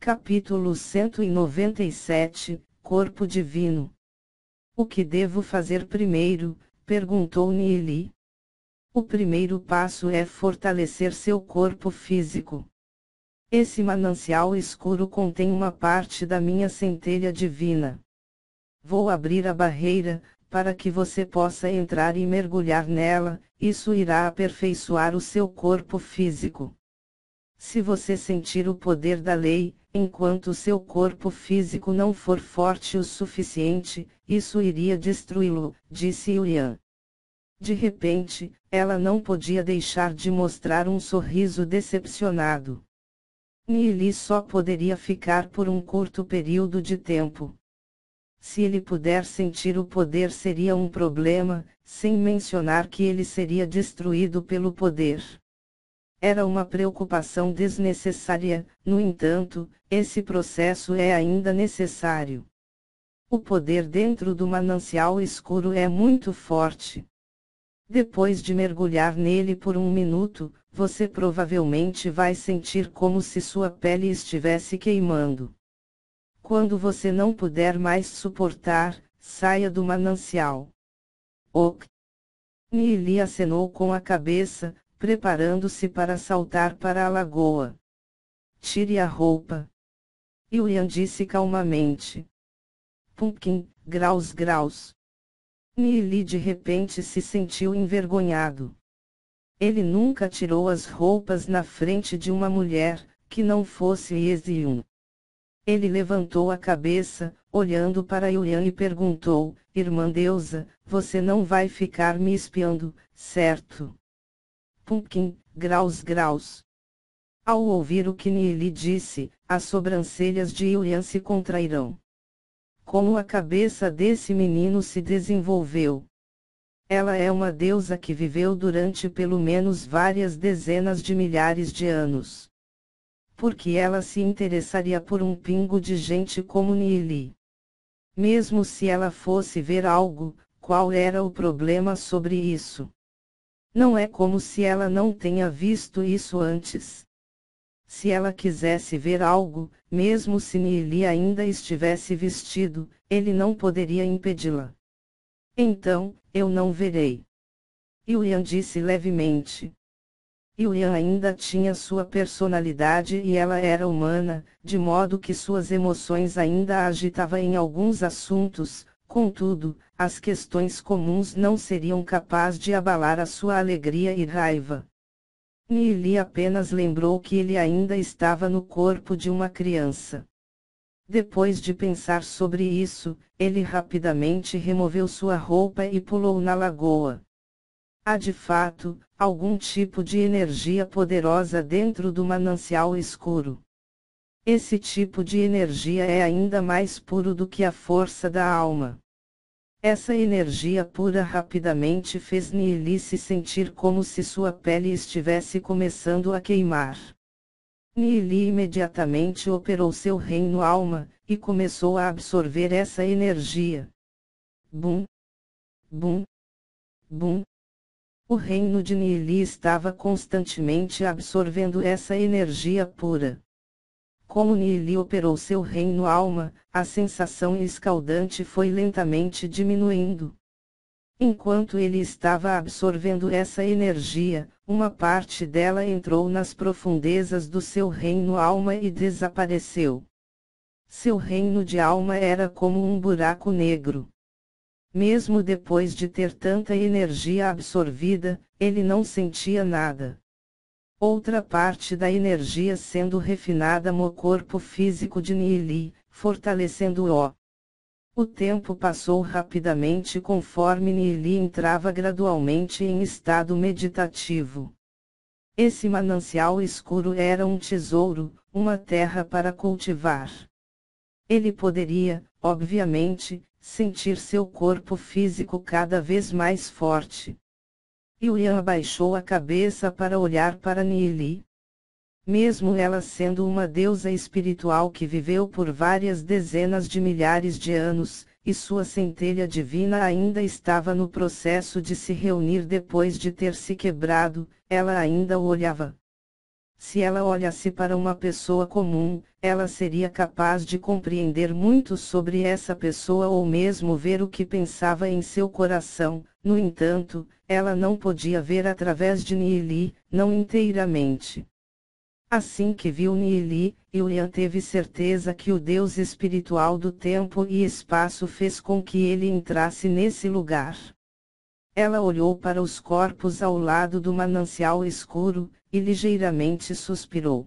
Capítulo 197, Corpo Divino. O que devo fazer primeiro? Perguntou Nili. O primeiro passo é fortalecer seu corpo físico. Esse manancial escuro contém uma parte da minha centelha divina. Vou abrir a barreira, para que você possa entrar e mergulhar nela, isso irá aperfeiçoar o seu corpo físico. Se você sentir o poder da lei, enquanto seu corpo físico não for forte o suficiente, isso iria destruí-lo, disse Yulian. De repente, ela não podia deixar de mostrar um sorriso decepcionado. Nili só poderia ficar por um curto período de tempo. Se ele puder sentir o poder seria um problema, sem mencionar que ele seria destruído pelo poder. Era uma preocupação desnecessária, no entanto, esse processo é ainda necessário. O poder dentro do manancial escuro é muito forte. Depois de mergulhar nele por um minuto, você provavelmente vai sentir como se sua pele estivesse queimando. Quando você não puder mais suportar, saia do manancial. Ok. Nili acenou com a cabeça, preparando-se para saltar para a lagoa. Tire a roupa. Yulian disse calmamente. Pumpkin, graus. Nili de repente se sentiu envergonhado. Ele nunca tirou as roupas na frente de uma mulher, que não fosse Ezium. Ele levantou a cabeça, olhando para Yulian e perguntou, Irmã Deusa, você não vai ficar me espiando, certo? Pumpkin, graus. Ao ouvir o que Nili disse, as sobrancelhas de Yulian se contraíram. Como a cabeça desse menino se desenvolveu? Ela é uma deusa que viveu durante pelo menos várias dezenas de milhares de anos. Por que ela se interessaria por um pingo de gente como Nili? Mesmo se ela fosse ver algo, qual era o problema sobre isso? Não é como se ela não tenha visto isso antes. Se ela quisesse ver algo, mesmo se Nili ainda estivesse vestido, ele não poderia impedi-la. Então, eu não verei. Yulian disse levemente. Yulian ainda tinha sua personalidade e ela era humana, de modo que suas emoções ainda a agitavam em alguns assuntos, contudo, as questões comuns não seriam capazes de abalar a sua alegria e raiva. Nili apenas lembrou que ele ainda estava no corpo de uma criança. Depois de pensar sobre isso, ele rapidamente removeu sua roupa e pulou na lagoa. Há de fato, algum tipo de energia poderosa dentro do manancial escuro. Esse tipo de energia é ainda mais puro do que a força da alma. Essa energia pura rapidamente fez Nili se sentir como se sua pele estivesse começando a queimar. Nili imediatamente operou seu reino alma, e começou a absorver essa energia. Bum! Bum! Bum! O reino de Nili estava constantemente absorvendo essa energia pura. Como Nili operou seu reino alma, a sensação escaldante foi lentamente diminuindo. Enquanto ele estava absorvendo essa energia, uma parte dela entrou nas profundezas do seu reino alma e desapareceu. Seu reino de alma era como um buraco negro. Mesmo depois de ter tanta energia absorvida, ele não sentia nada. Outra parte da energia sendo refinada no corpo físico de Nili, fortalecendo-o. O tempo passou rapidamente conforme Nili entrava gradualmente em estado meditativo. Esse manancial escuro era um tesouro, uma terra para cultivar. Ele poderia, obviamente, sentir seu corpo físico cada vez mais forte. Yulian abaixou a cabeça para olhar para Nili. Mesmo ela sendo uma deusa espiritual que viveu por várias dezenas de milhares de anos, e sua centelha divina ainda estava no processo de se reunir depois de ter se quebrado, ela ainda o olhava. Se ela olhasse para uma pessoa comum, ela seria capaz de compreender muito sobre essa pessoa ou mesmo ver o que pensava em seu coração. No entanto, ela não podia ver através de Neeli, não inteiramente. Assim que viu Neeli, Julian teve certeza que o Deus espiritual do tempo e espaço fez com que ele entrasse nesse lugar. Ela olhou para os corpos ao lado do manancial escuro, e ligeiramente suspirou.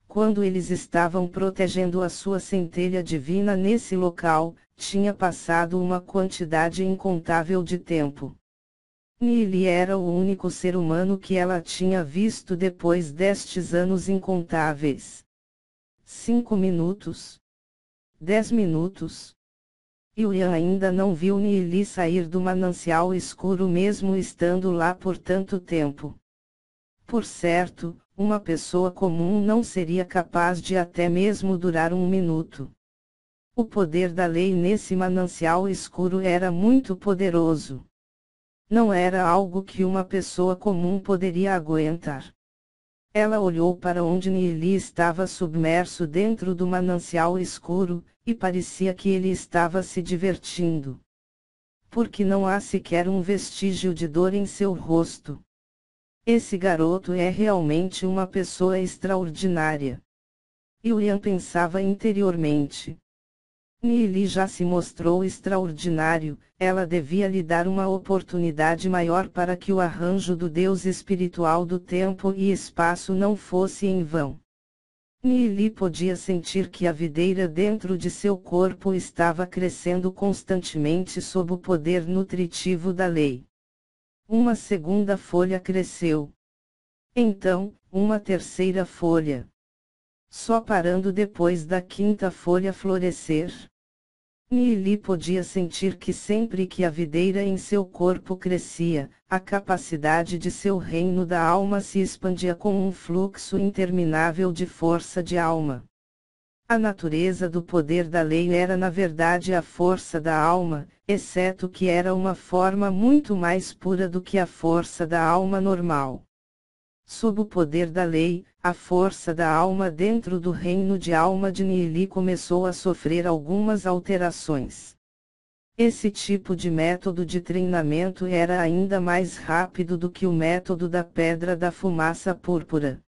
Quando eles estavam protegendo a sua centelha divina nesse local, tinha passado uma quantidade incontável de tempo. Neeli era o único ser humano que ela tinha visto depois destes anos incontáveis. 5 minutos. 10 minutos. Julian ainda não viu Neeli sair do manancial escuro mesmo estando lá por tanto tempo. Por certo, uma pessoa comum não seria capaz de até mesmo durar 1 minuto. O poder da lei nesse manancial escuro era muito poderoso. Não era algo que uma pessoa comum poderia aguentar. Ela olhou para onde Neeli estava submerso dentro do manancial escuro, e parecia que ele estava se divertindo. Porque não há sequer um vestígio de dor em seu rosto. Esse garoto é realmente uma pessoa extraordinária. Julian pensava interiormente. Neeli já se mostrou extraordinário, ela devia lhe dar uma oportunidade maior para que o arranjo do Deus espiritual do tempo e espaço não fosse em vão. Neeli podia sentir que a videira dentro de seu corpo estava crescendo constantemente sob o poder nutritivo da lei. Uma segunda folha cresceu. Então, uma terceira folha. Só parando depois da quinta folha florescer. Neeli podia sentir que sempre que a videira em seu corpo crescia, a capacidade de seu reino da alma se expandia com um fluxo interminável de força de alma. A natureza do poder da lei era na verdade a força da alma, exceto que era uma forma muito mais pura do que a força da alma normal. Sob o poder da lei, a força da alma dentro do reino de alma de Neeli começou a sofrer algumas alterações. Esse tipo de método de treinamento era ainda mais rápido do que o método da pedra da fumaça púrpura.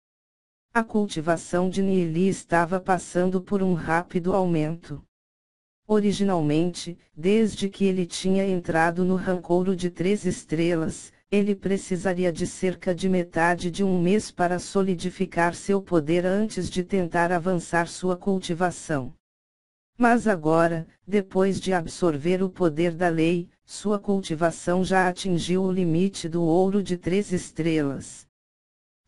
A cultivação de Neeli estava passando por um rápido aumento. Originalmente, desde que ele tinha entrado no rancouro de 3 estrelas, ele precisaria de cerca de metade de 1 mês para solidificar seu poder antes de tentar avançar sua cultivação. Mas agora, depois de absorver o poder da lei, sua cultivação já atingiu o limite do ouro de 3 estrelas.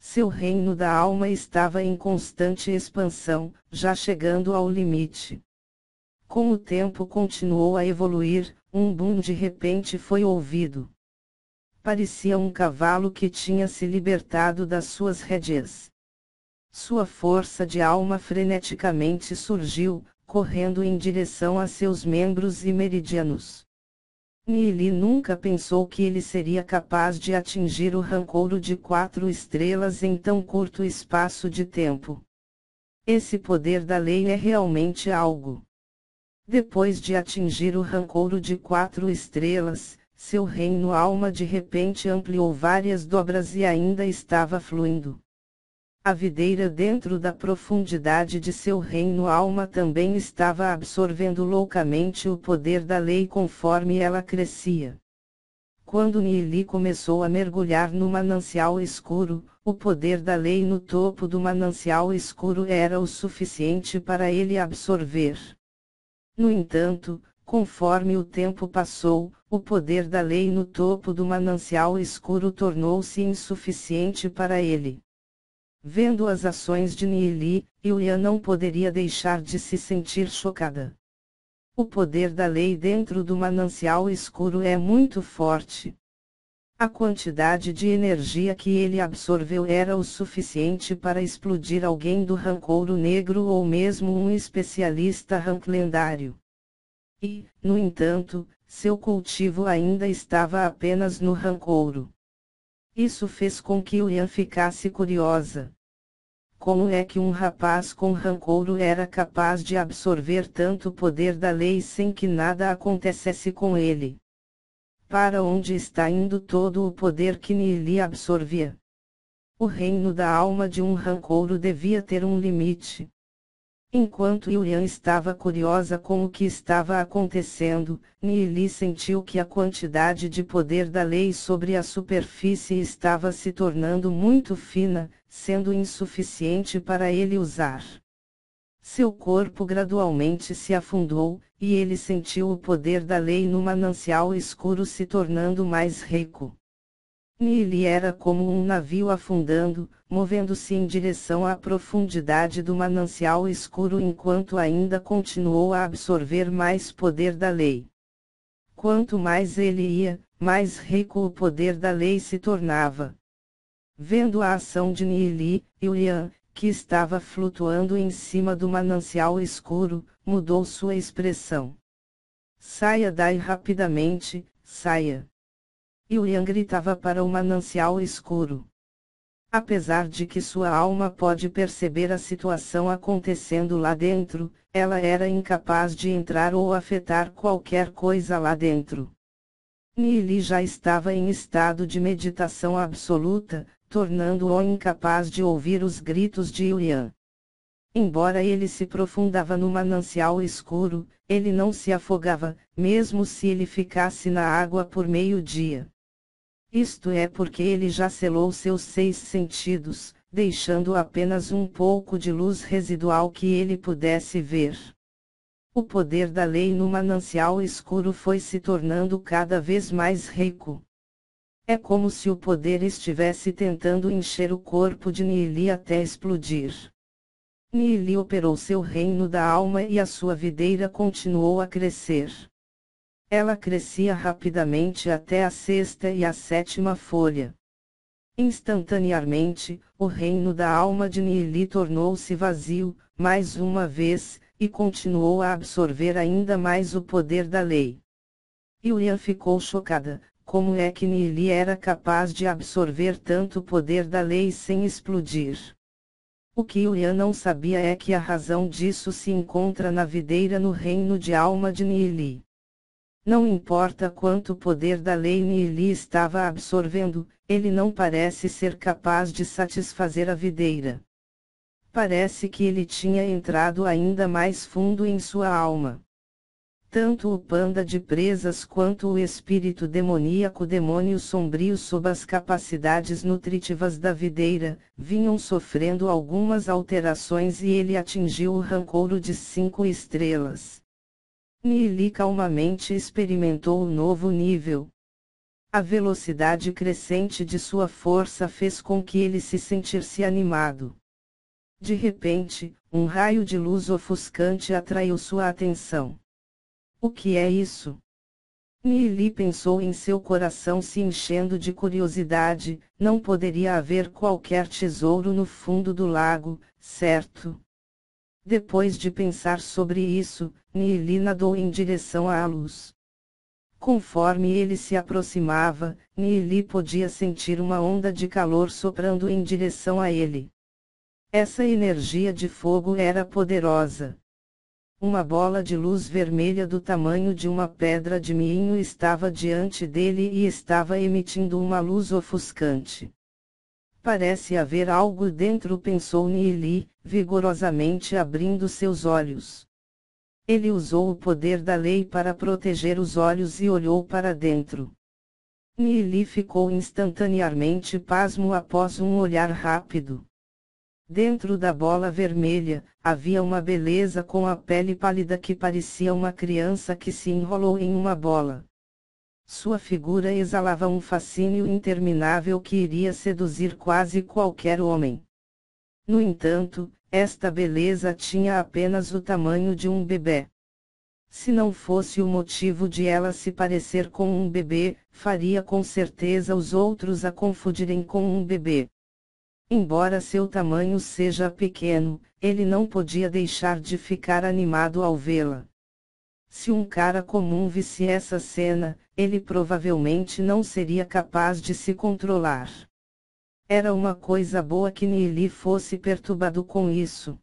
Seu reino da alma estava em constante expansão, já chegando ao limite. Com o tempo continuou a evoluir, um boom de repente foi ouvido. Parecia um cavalo que tinha se libertado das suas rédeas. Sua força de alma freneticamente surgiu, correndo em direção a seus membros e meridianos. Neeli nunca pensou que ele seria capaz de atingir o rancouro de 4 estrelas em tão curto espaço de tempo. Esse poder da lei é realmente algo. Depois de atingir o rancouro de 4 estrelas, seu reino alma de repente ampliou várias dobras e ainda estava fluindo. A videira dentro da profundidade de seu reino alma também estava absorvendo loucamente o poder da lei conforme ela crescia. Quando Neeli começou a mergulhar no manancial escuro, o poder da lei no topo do manancial escuro era o suficiente para ele absorver. No entanto, conforme o tempo passou, o poder da lei no topo do manancial escuro tornou-se insuficiente para ele. Vendo as ações de Neeli, Julian não poderia deixar de se sentir chocada. O poder da lei dentro do manancial escuro é muito forte. A quantidade de energia que ele absorveu era o suficiente para explodir alguém do rancouro negro ou mesmo um especialista rank lendário. E, no entanto, seu cultivo ainda estava apenas no rancouro. Isso fez com que Julian ficasse curiosa. como é que um rapaz com rancouro era capaz de absorver tanto poder da lei sem que nada acontecesse com ele? Para onde está indo todo o poder que Nili absorvia? O reino da alma de um rancouro devia ter um limite. Enquanto Yulian estava curiosa com o que estava acontecendo, Nili sentiu que a quantidade de poder da lei sobre a superfície estava se tornando muito fina, sendo insuficiente para ele usar. Seu corpo gradualmente se afundou, e ele sentiu o poder da lei no manancial escuro se tornando mais rico. Nili era como um navio afundando, movendo-se em direção à profundidade do manancial escuro enquanto ainda continuou a absorver mais poder da lei. Quanto mais ele ia, mais rico o poder da lei se tornava. Vendo a ação de Nili, Yulian, que estava flutuando em cima do manancial escuro, mudou sua expressão. Saia daí rapidamente, saia. Yulian gritava para o manancial escuro. Apesar de que sua alma pode perceber a situação acontecendo lá dentro, ela era incapaz de entrar ou afetar qualquer coisa lá dentro. Nili já estava em estado de meditação absoluta, tornando-o incapaz de ouvir os gritos de Yulian. Embora ele se aprofundava no manancial escuro, ele não se afogava, mesmo se ele ficasse na água por meio-dia. Isto é porque ele já selou seus 6 sentidos, deixando apenas um pouco de luz residual que ele pudesse ver. O poder da lei no manancial escuro foi se tornando cada vez mais rico. É como se o poder estivesse tentando encher o corpo de Nili até explodir. Nili operou seu reino da alma e a sua videira continuou a crescer. Ela crescia rapidamente até a 6ª e a 7ª folha. Instantaneamente, o reino da alma de Nili tornou-se vazio, mais uma vez, e continuou a absorver ainda mais o poder da lei. Yulian ficou chocada, como é que Nili era capaz de absorver tanto poder da lei sem explodir? O que Yulian não sabia é que a razão disso se encontra na videira no reino de alma de Nili. Não importa quanto poder da lei Nili estava absorvendo, ele não parece ser capaz de satisfazer a videira. Parece que ele tinha entrado ainda mais fundo em sua alma. Tanto o panda de presas quanto o espírito demoníaco demônio sombrio sob as capacidades nutritivas da videira, vinham sofrendo algumas alterações e ele atingiu o rancouro de 5 estrelas. Nili calmamente experimentou o novo nível. A velocidade crescente de sua força fez com que ele se sentisse animado. De repente, um raio de luz ofuscante atraiu sua atenção. O que é isso? Nili pensou em seu coração se enchendo de curiosidade, não poderia haver qualquer tesouro no fundo do lago, certo? Depois de pensar sobre isso, Nili nadou em direção à luz. Conforme ele se aproximava, Nili podia sentir uma onda de calor soprando em direção a ele. Essa energia de fogo era poderosa. Uma bola de luz vermelha do tamanho de uma pedra de moinho estava diante dele e estava emitindo uma luz ofuscante. Parece haver algo dentro, pensou Nili, vigorosamente abrindo seus olhos. Ele usou o poder da lei para proteger os olhos e olhou para dentro. Nili ficou instantaneamente pasmo após um olhar rápido. Dentro da bola vermelha, havia uma beleza com a pele pálida que parecia uma criança que se enrolou em uma bola. Sua figura exalava um fascínio interminável que iria seduzir quase qualquer homem. No entanto, esta beleza tinha apenas o tamanho de um bebê. Se não fosse o motivo de ela se parecer com um bebê, faria com certeza os outros a confundirem com um bebê. Embora seu tamanho seja pequeno, ele não podia deixar de ficar animado ao vê-la. Se um cara comum visse essa cena, ele provavelmente não seria capaz de se controlar. Era uma coisa boa que Nili fosse perturbado com isso.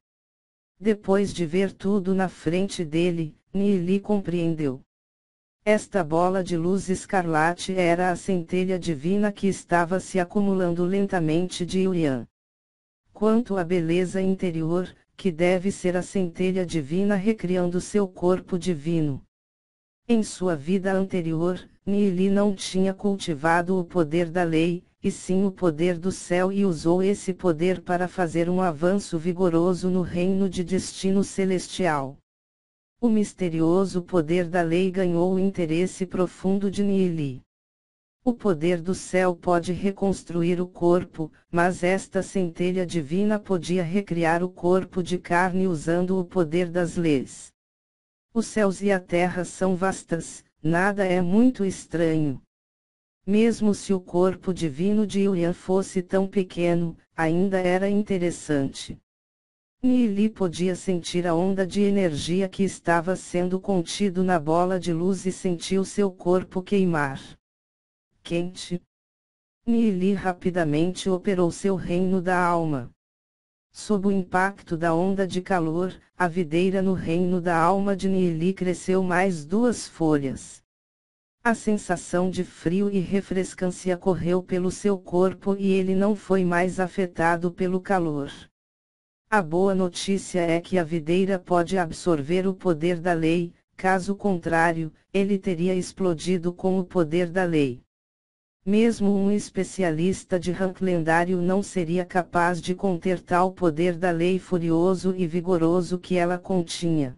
Depois de ver tudo na frente dele, Nili compreendeu. Esta bola de luz escarlate era a centelha divina que estava se acumulando lentamente de Yuyan. Quanto à beleza interior, que deve ser a centelha divina recriando seu corpo divino. Em sua vida anterior, Nili não tinha cultivado o poder da lei, e sim o poder do céu, e usou esse poder para fazer um avanço vigoroso no reino de destino celestial. O misterioso poder da lei ganhou o interesse profundo de Nili. O poder do céu pode reconstruir o corpo, mas esta centelha divina podia recriar o corpo de carne usando o poder das leis. Os céus e a terra são vastas, nada é muito estranho. Mesmo se o corpo divino de Yuyan fosse tão pequeno, ainda era interessante. Nili podia sentir a onda de energia que estava sendo contido na bola de luz e sentiu seu corpo queimar. Quente. Nili rapidamente operou seu reino da alma. Sob o impacto da onda de calor, a videira no reino da alma de Nili cresceu mais 2 folhas. A sensação de frio e refrescância correu pelo seu corpo e ele não foi mais afetado pelo calor. A boa notícia é que a videira pode absorver o poder da lei, caso contrário, ele teria explodido com o poder da lei. Mesmo um especialista de rank lendário não seria capaz de conter tal poder da lei furioso e vigoroso que ela continha.